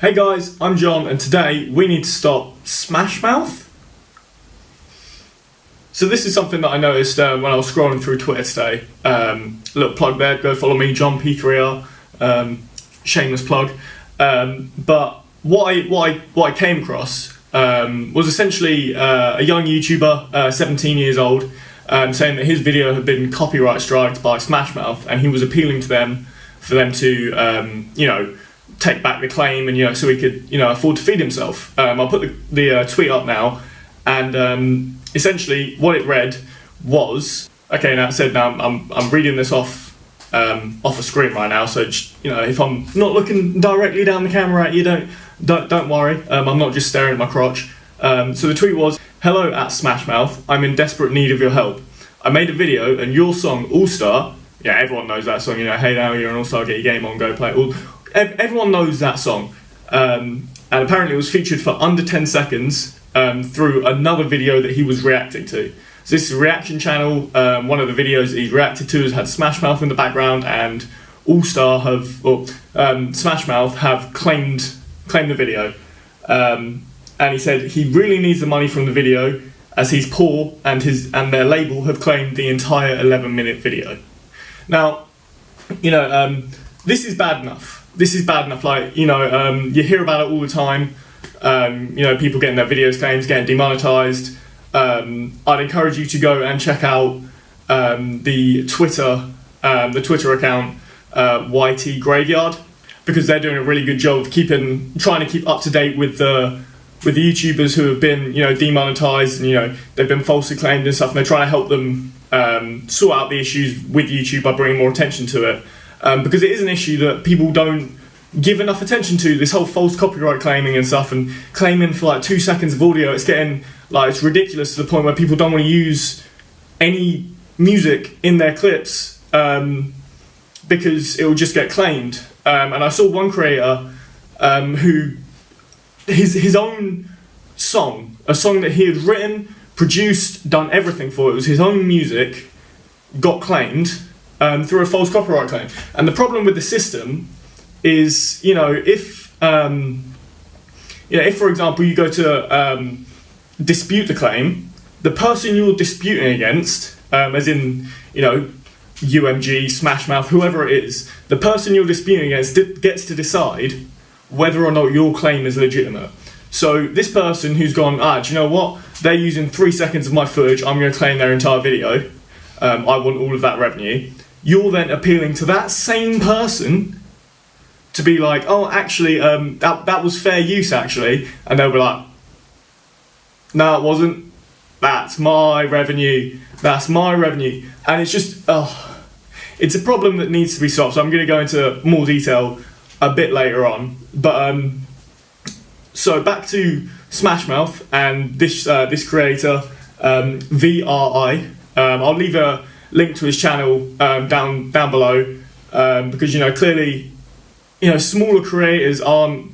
Hey guys, I'm John, and today we need to stop Smash Mouth. So this is something that I noticed when I was scrolling through Twitter today. Little plug there, go follow me, John V.RI. Shameless plug. But what I came across was essentially a young YouTuber, 17 years old, saying that his video had been copyright striked by Smash Mouth, and he was appealing to them for them to, take back the claim, and so he could, afford to feed himself. I'll put the tweet up now, and essentially what it read was, okay. Now it said, now I'm reading this off a screen right now, so just, if I'm not looking directly down the camera at you, don't worry. I'm not just staring at my crotch. So the tweet was, "Hello at Smash Mouth. I'm in desperate need of your help. I made a video and your song All Star." Yeah, everyone knows that song. Hey now, you're an all star. Get your game on. Go play it. Everyone knows that song, and apparently it was featured for under 10 seconds through another video that he was reacting to. So this is a reaction channel. One of the videos that he reacted to has had Smash Mouth in the background, and All Star Smash Mouth have claimed the video, and he said he really needs the money from the video as he's poor, and their label have claimed the entire 11-minute video. Now, this is bad enough. This is bad enough. You hear about it all the time. People getting their videos claims, getting demonetized. I'd encourage you to go and check out the Twitter account YT Graveyard, because they're doing a really good job of trying to keep up to date with the YouTubers who have been demonetized, and they've been falsely claimed and stuff, and they're trying to help them sort out the issues with YouTube by bringing more attention to it. Because it is an issue that people don't give enough attention to, this whole false copyright claiming and stuff, and claiming for 2 seconds of audio. It's getting it's ridiculous to the point where people don't want to use any music in their clips because it will just get claimed. And I saw one creator who his own song, a song that he had written, produced, done everything for, it was his own music, got claimed through a false copyright claim. And the problem with the system is, if for example you go to dispute the claim, the person you're disputing against, as in UMG, Smash Mouth, whoever it is, the person you're disputing against gets to decide whether or not your claim is legitimate. So this person who's gone, do you know what? They're using 3 seconds of my footage. I'm going to claim their entire video. I want all of that revenue. You're then appealing to that same person to be like, oh, actually, that was fair use, actually. And they'll be like, no, it wasn't. That's my revenue. That's my revenue. And it's just, it's a problem that needs to be solved. So I'm going to go into more detail a bit later on. But, so back to Smash Mouth and this creator, V.RI. I'll leave a link to his channel down below, because clearly smaller creators aren't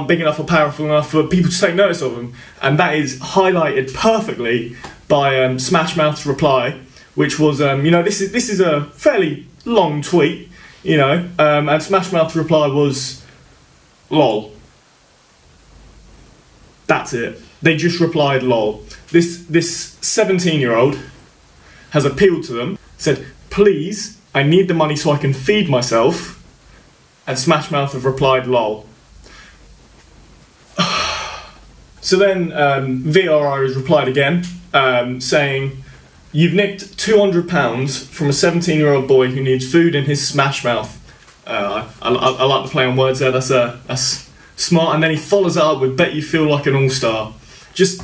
big enough or powerful enough for people to take notice of them, and that is highlighted perfectly by Smash Mouth's reply, which was this is a fairly long tweet, and Smash Mouth's reply was lol. That's it. They just replied lol. This 17-year-old has appealed to them, said, please, I need the money so I can feed myself, and Smash Mouth have replied lol. So then V.RI has replied again, saying, you've nicked £200 from a 17-year-old boy who needs food in his Smash Mouth. I like the play on words there, that's smart. And then he follows it up with, bet you feel like an all-star. Just,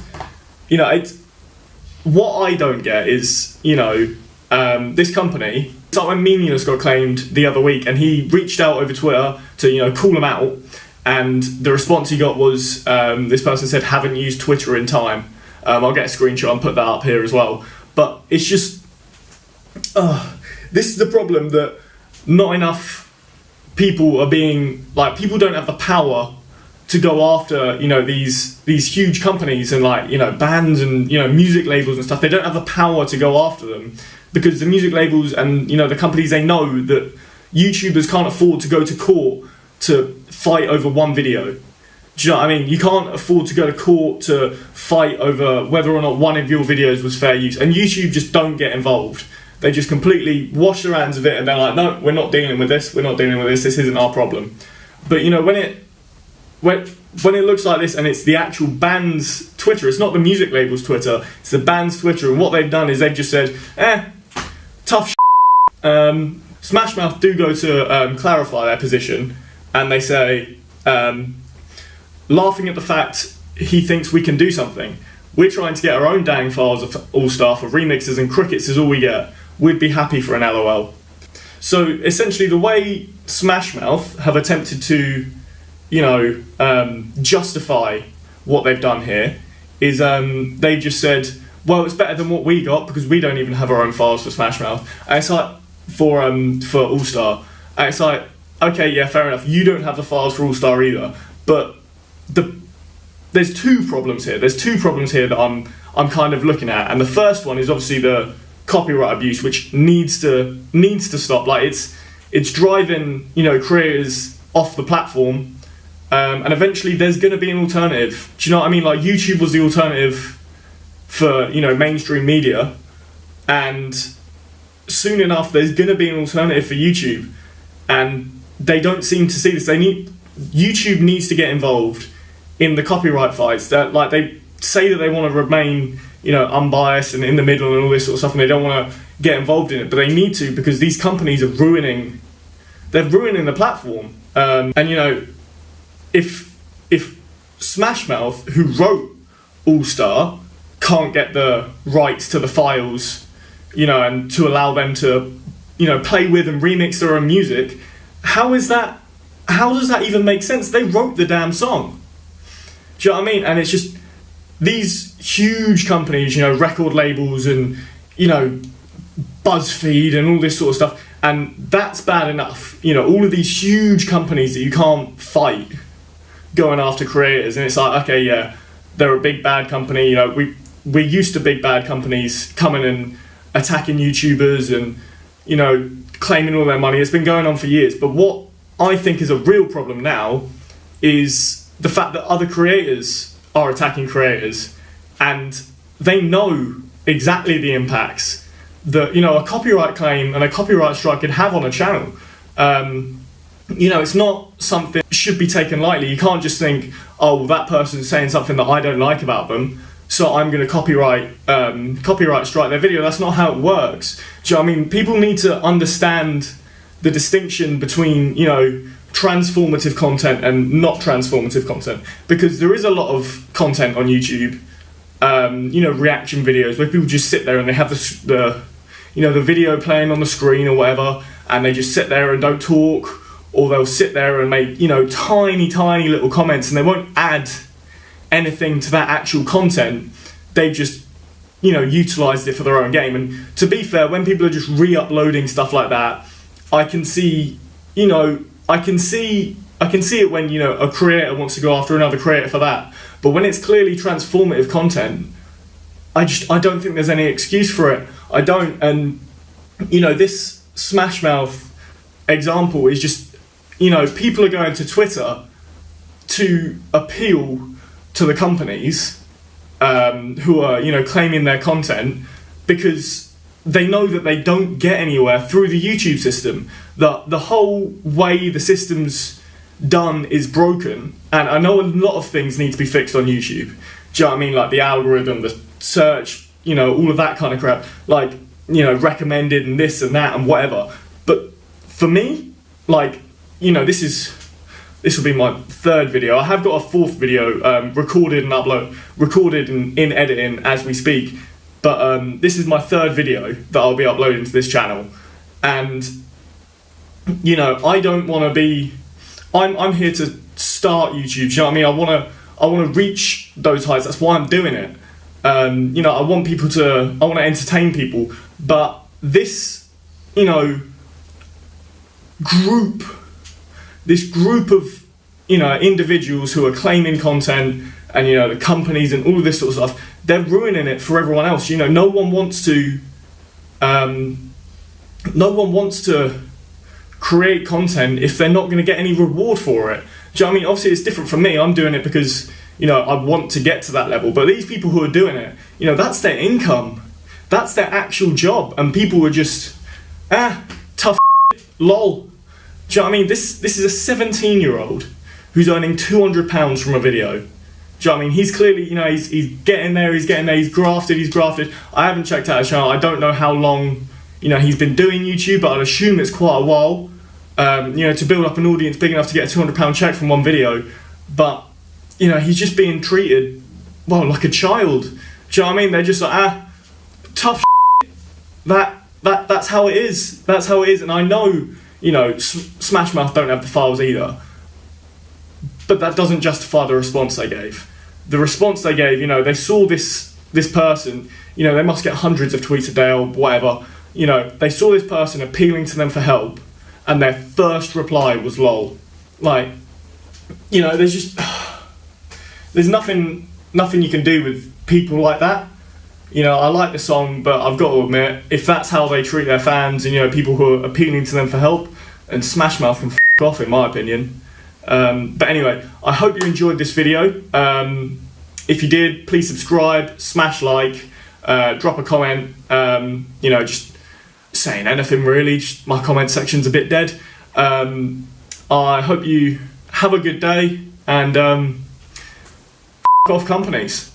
what I don't get is, this company, it's like when Meaningless got claimed the other week, and he reached out over Twitter to, call him out, and the response he got was, this person said, haven't used Twitter in time. I'll get a screenshot and put that up here as well. But it's just, this is the problem, that not enough people are being, people don't have the power to go after, these huge companies and bands and music labels and stuff. They don't have the power to go after them, because the music labels and the companies, they know that YouTubers can't afford to go to court to fight over one video. Do you know what I mean? You can't afford to go to court to fight over whether or not one of your videos was fair use. And YouTube just don't get involved. They just completely wash their hands of it and they're like, no, we're not dealing with this. We're not dealing with this. This isn't our problem. But you know, when it looks like this and it's the actual band's Twitter, it's not the music label's Twitter, it's the band's Twitter. And what they've done is they've just said, tough shit. Smash Mouth do go to clarify their position, and they say, laughing at the fact he thinks we can do something. We're trying to get our own dang files of All-Star for remixes and crickets is all we get. We'd be happy for an LOL. So essentially the way Smash Mouth have attempted to, you know, justify what they've done here is they've just said, well, it's better than what we got because we don't even have our own files for Smash Mouth. And it's like, for All-Star. And it's like, okay, yeah, fair enough. You don't have the files for All-Star either. But there's two problems here. There's two problems here that I'm kind of looking at. And the first one is obviously the copyright abuse, which needs to stop. Like it's driving, you know, creators off the platform. And eventually there's going to be an alternative. Do you know what I mean? Like YouTube was the alternative for, you know, mainstream media, and soon enough there's going to be an alternative for YouTube, and they don't seem to see this. YouTube needs to get involved in the copyright fights. That, like, they say that they want to remain, you know, unbiased and in the middle and all this sort of stuff, and they don't want to get involved in it, but they need to, because these companies are ruining the platform. And you know, if Smash Mouth, who wrote All-Star, can't get the rights to the files, you know, and to allow them to, you know, play with and remix their own music, how does that even make sense? They wrote the damn song. Do you know what I mean? And it's just these huge companies, you know, record labels and, you know, BuzzFeed and all this sort of stuff, and that's bad enough. You know, all of these huge companies that you can't fight going after creators, and it's like, okay, yeah, they're a big bad company. You know, we're used to big bad companies coming and attacking YouTubers and, you know, claiming all their money. It's been going on for years. But what I think is a real problem now is the fact that other creators are attacking creators, and they know exactly the impacts that, you know, a copyright claim and a copyright strike could have on a channel. You know, it's not something that should be taken lightly. You can't just think, oh, well, that person's saying something that I don't like about them, so I'm going to copyright strike their video. That's not how it works. Do you know what I mean? People need to understand the distinction between, you know, transformative content and not transformative content, because there is a lot of content on YouTube, you know, reaction videos where people just sit there and they have the you know, the video playing on the screen or whatever, and they just sit there and don't talk, or they'll sit there and make, you know, tiny little comments, and they won't add anything to that actual content. They've just, you know, utilised it for their own game. And to be fair, when people are just re-uploading stuff like that, I can see, you know, I can see it when, you know, a creator wants to go after another creator for that. But when it's clearly transformative content, I don't think there's any excuse for it. I don't. And, you know, this Smash Mouth example is just, you know, people are going to Twitter to appeal to the companies who are, you know, claiming their content, because they know that they don't get anywhere through the YouTube system. The whole way the system's done is broken, and I know a lot of things need to be fixed on YouTube. Do you know what I mean? Like the algorithm, the search, you know, all of that kind of crap. Like, you know, recommended and this and that and whatever. But for me, like, you know, this will be my third video. I have got a fourth video recorded and in editing as we speak. But this is my third video that I'll be uploading to this channel. And, you know, I don't want to be... I'm here to start YouTube, do you know what I mean? I want to reach those heights. That's why I'm doing it. You know, I want to entertain people. But this, you know, group of, you know, individuals who are claiming content, and, you know, the companies and all of this sort of stuff, they're ruining it for everyone else. You know, no one wants to create content if they're not going to get any reward for it? Do you know what I mean? Obviously, it's different from me. I'm doing it because, you know, I want to get to that level. But these people who are doing it, you know, that's their income. That's their actual job. And people are just, tough lol. Do you know what I mean? This is a 17-year-old who's earning £200 from a video. Do you know what I mean? He's clearly, you know, he's getting there, he's grafted. I haven't checked out his channel. I don't know how long, you know, he's been doing YouTube, but I'd assume it's quite a while, you know, to build up an audience big enough to get a £200 check from one video. But, you know, he's just being treated, well, like a child. Do you know what I mean? They're just like, tough that's how it is. That's how it is. And I know, you know, Smash Mouth don't have the files either. But that doesn't justify the response they gave. The response they gave, you know, they saw this person, you know, they must get hundreds of tweets a day or whatever. You know, they saw this person appealing to them for help, and their first reply was lol. Like, you know, there's nothing you can do with people like that. You know, I like the song, but I've got to admit, if that's how they treat their fans and, you know, people who are appealing to them for help, and Smash Mouth can f*** off, in my opinion. But anyway, I hope you enjoyed this video. If you did, please subscribe, smash like, drop a comment, you know, just saying anything really. Just, my comment section's a bit dead. I hope you have a good day, and off companies.